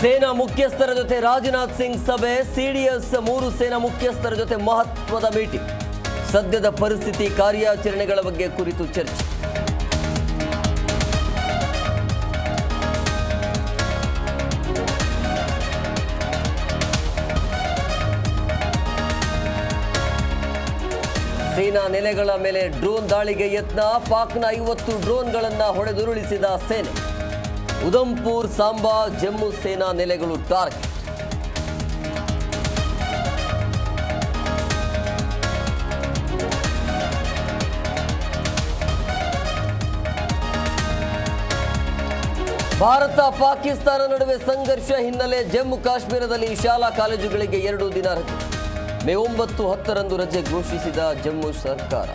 ಸೇನಾ ಮುಖ್ಯಸ್ಥರ ಜೊತೆ ರಾಜನಾಥ್ ಸಿಂಗ್ ಸಭೆ, ಸಿಡಿಎಸ್ 3 ಸೇನಾ ಮುಖ್ಯಸ್ಥರ ಜೊತೆ ಮಹತ್ವದ ಮೀಟಿಂಗ್. ಸದ್ಯದ ಪರಿಸ್ಥಿತಿ, ಕಾರ್ಯಾಚರಣೆಗಳ ಬಗ್ಗೆ ಕುರಿತು ಚರ್ಚೆ. ಸೇನಾ ನೆಲೆಗಳ ಮೇಲೆ ಡ್ರೋನ್ ದಾಳಿಗೆ ಯತ್ನ, ಪಾಕ್ನ 50 ಡ್ರೋನ್ಗಳನ್ನು ಹೊಡೆದುರುಳಿಸಿದ ಸೇನೆ. ಉಧಂಪುರ್, ಸಾಂಬಾ, ಜಮ್ಮು ಸೇನಾ ನೆಲೆಗಳು ಟಾರ್ಗೆಟ್. ಭಾರತ ಪಾಕಿಸ್ತಾನ ನಡುವೆ ಸಂಘರ್ಷ ಹಿನ್ನೆಲೆ ಜಮ್ಮು ಕಾಶ್ಮೀರದಲ್ಲಿ ಶಾಲಾ ಕಾಲೇಜುಗಳಿಗೆ 2 ದಿನ ರಜೆ. ಮೇ 9, 10ರಂದು ರಜೆ ಘೋಷಿಸಿದ ಜಮ್ಮು ಸರ್ಕಾರ.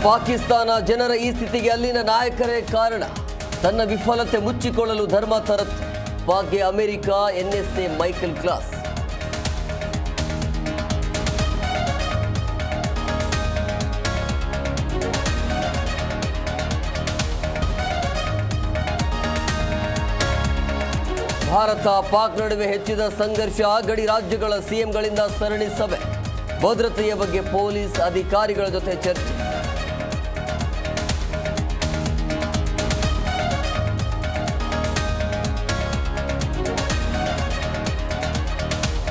ಪಾಕಿಸ್ತಾನ ಜನರ ಈ ಸ್ಥಿತಿಗೆ ಅಲ್ಲಿನ ನಾಯಕರೇ ಕಾರಣ. ತನ್ನ ವಿಫಲತೆ ಮುಚ್ಚಿಕೊಳ್ಳಲು ಧರ್ಮ ತರತ್ತೆ. ಪಾಕ್ಗೆ America, NSA Michael Klaus. Bharat Pak ನಡುವೆ ಹೆಚ್ಚಿದ ಸಂಘರ್ಷ, ಗಡಿ ರಾಜ್ಯಗಳ ಸಿಎಂಗಳಿಂದ ಸರಣಿ ಸಭೆ. ಭದ್ರತೆಯ ಬಗ್ಗೆ ಪೊಲೀಸ್ ಅಧಿಕಾರಿಗಳ ಜೊತೆ ಚರ್ಚೆ.